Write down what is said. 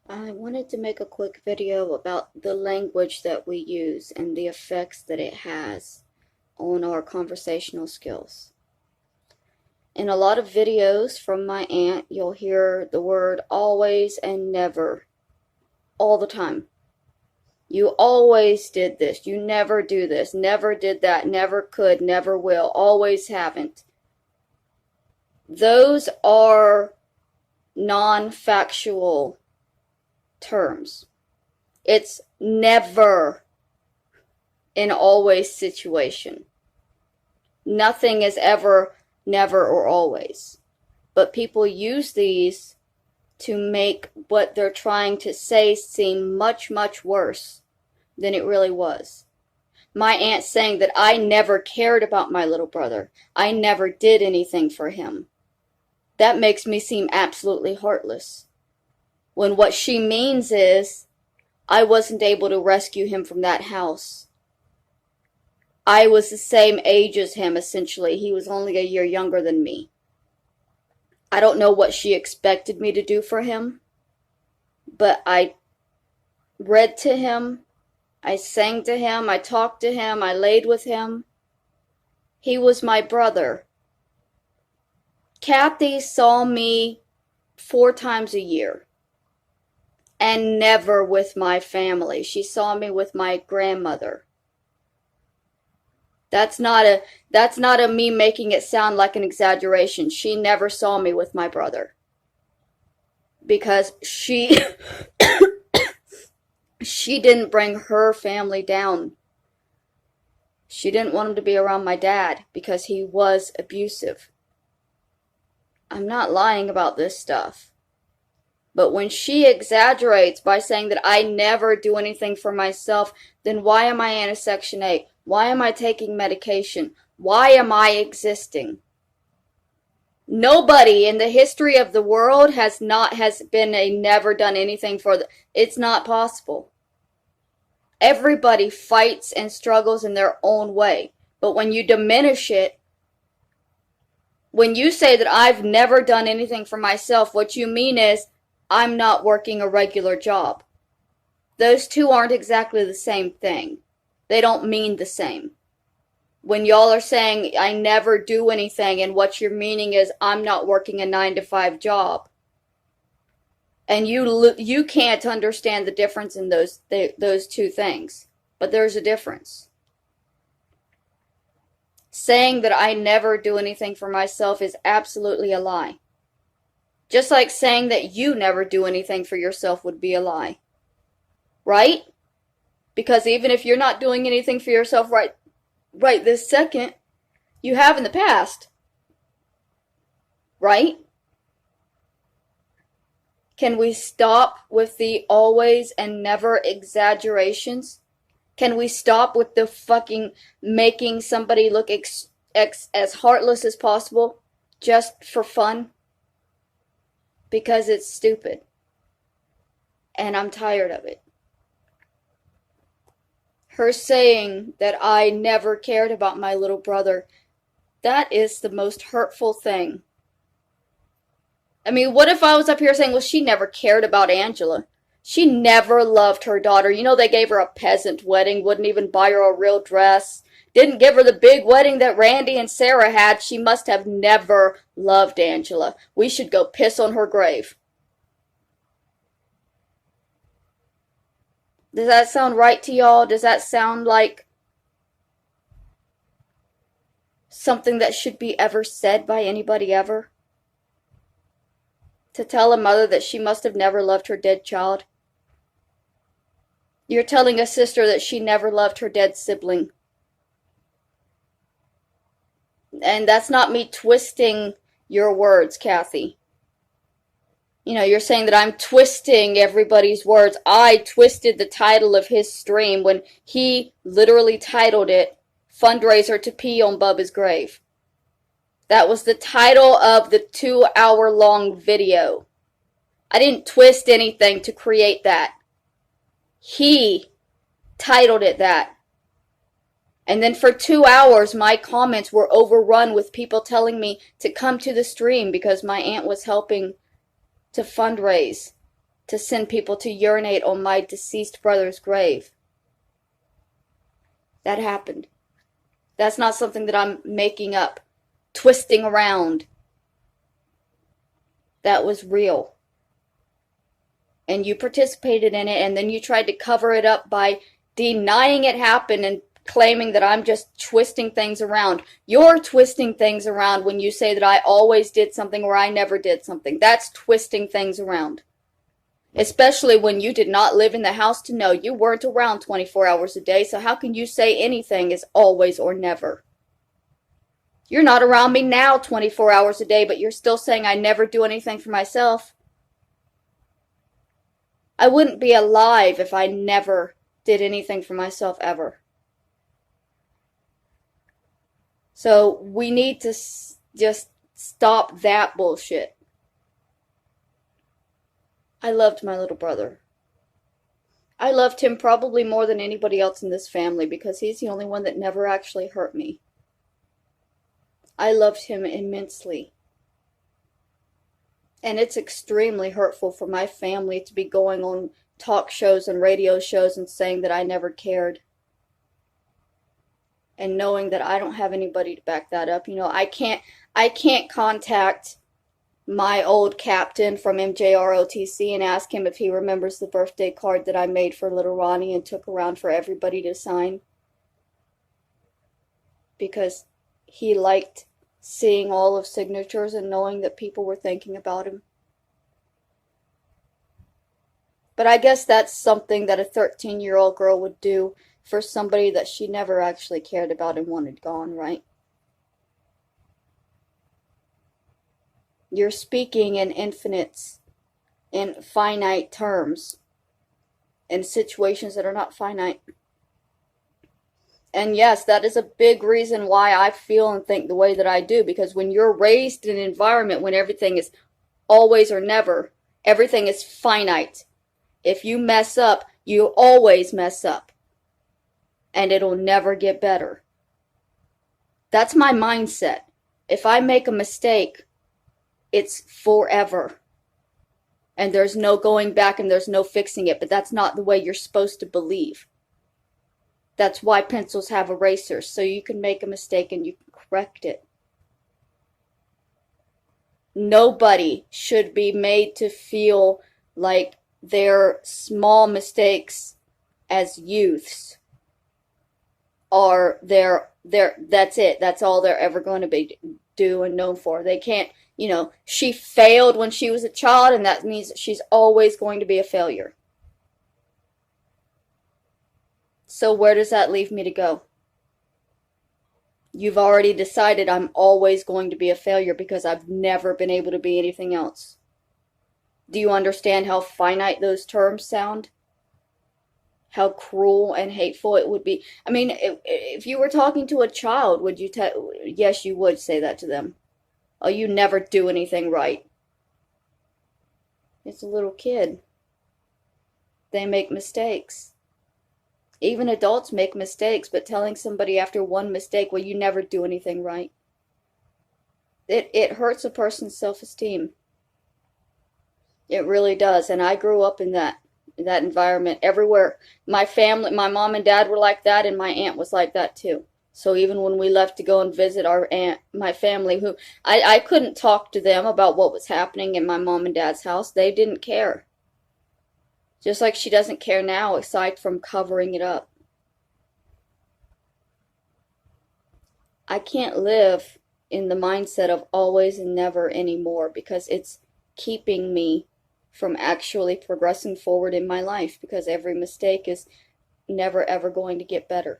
I wanted to make a quick video about the language that we use and the effects that it has on our conversational skills. In a lot of videos from my aunt, you'll hear the word always and never all the time. You always did this. You never do this. Never did that. Never could. Never will. Always haven't. Those are non-factual terms. It's never an always situation. Nothing is ever, never, or always. But people use these to make what they're trying to say seem much, much worse than it really was. My aunt saying that I never cared about my little brother. I never did anything for him. That makes me seem absolutely heartless. When what she means is, I wasn't able to rescue him from that house. I was the same age as him, essentially. He was only a year younger than me. I don't know what she expected me to do for him, but I read to him, I sang to him, I talked to him, I laid with him. He was my brother. Kathy saw me 4 times a year. And never with my family. She saw me with my grandmother. That's not a me making it sound like an exaggeration. She never saw me with my brother. Because she didn't bring her family down. She didn't want him to be around my dad because he was abusive. I'm not lying about this stuff. But when she exaggerates by saying that I never do anything for myself, then why am I in a Section 8? Why am I taking medication? Why am I existing? Nobody in the history of the world has never done anything for it's not possible. Everybody fights and struggles in their own way. But when you diminish it, when you say that I've never done anything for myself, what you mean is I'm not working a regular job. Those two aren't exactly the same thing. They don't mean the same. When y'all are saying I never do anything and what you're meaning is I'm not working a 9-to-5 job. And you can't understand the difference in those two things. But there's a difference. Saying that I never do anything for myself is absolutely a lie. Just like saying that you never do anything for yourself would be a lie. Right? Because even if you're not doing anything for yourself right this second, you have in the past. Right? Can we stop with the always and never exaggerations? Can we stop with the fucking making somebody look as heartless as possible just for fun? Because it's stupid. And I'm tired of it. Her saying that I never cared about my little brother, that is the most hurtful thing. I mean, what if I was up here saying, well, she never cared about Angela. She never loved her daughter. You know, they gave her a peasant wedding, wouldn't even buy her a real dress. Didn't give her the big wedding that Randy and Sarah had. She must have never loved Angela. We should go piss on her grave. Does that sound right to y'all? Does that sound like something that should be ever said by anybody ever? To tell a mother that she must have never loved her dead child? You're telling a sister that she never loved her dead sibling. And that's not me twisting your words, Kathy. You know, you're saying that I'm twisting everybody's words. I twisted the title of his stream when he literally titled it, Fundraiser to Pee on Bubba's Grave. That was the title of the 2-hour-long video. I didn't twist anything to create that. He titled it that. And then for 2 hours, my comments were overrun with people telling me to come to the stream because my aunt was helping to fundraise to send people to urinate on my deceased brother's grave. That happened. That's not something that I'm making up, twisting around. That was real. And you participated in it, and then you tried to cover it up by denying it happened and claiming that I'm just twisting things around. You're twisting things around when you say that I always did something or I never did something. That's twisting things around. Especially when you did not live in the house to know. You weren't around 24 hours a day, so how can you say anything is always or never? You're not around me now 24 hours a day, but you're still saying I never do anything for myself. I wouldn't be alive if I never did anything for myself ever. So we need to just stop that bullshit. I loved my little brother. I loved him probably more than anybody else in this family because he's the only one that never actually hurt me. I loved him immensely. And it's extremely hurtful for my family to be going on talk shows and radio shows and saying that I never cared. And knowing that I don't have anybody to back that up. You know, I can't contact my old captain from MJROTC and ask him if he remembers the birthday card that I made for little Ronnie and took around for everybody to sign. Because he liked seeing all of signatures and knowing that people were thinking about him. But I guess that's something that a 13-year-old girl would do for somebody that she never actually cared about and wanted gone, right? You're speaking in infinites, in finite terms, in situations that are not finite. And yes, that is a big reason why I feel and think the way that I do, because when you're raised in an environment when everything is always or never, everything is finite. If you mess up, you always mess up. And it'll never get better. That's my mindset. If I make a mistake, it's forever. And there's no going back and there's no fixing it. But that's not the way you're supposed to believe. That's why pencils have erasers, so you can make a mistake and you can correct it. Nobody should be made to feel like their small mistakes as youths are that's it. That's all they're ever going to be do and known for. They can't, she failed when she was a child, and that means that she's always going to be a failure. So where does that leave me to go? You've already decided I'm always going to be a failure because I've never been able to be anything else. Do you understand how finite those terms sound? How cruel and hateful it would be. I mean, if you were talking to a child, would you yes, you would say that to them. Oh, you never do anything right. It's a little kid. They make mistakes. Even adults make mistakes, but telling somebody after one mistake, well, you never do anything right. It hurts a person's self-esteem. It really does. And I grew up in that environment everywhere. My family, my mom and dad were like that, and my aunt was like that too. So even when we left to go and visit our aunt, my family, who I couldn't talk to them about what was happening in my mom and dad's house. They didn't care. Just like she doesn't care now, aside from covering it up. I can't live in the mindset of always and never anymore because it's keeping me from actually progressing forward in my life, because every mistake is never ever going to get better.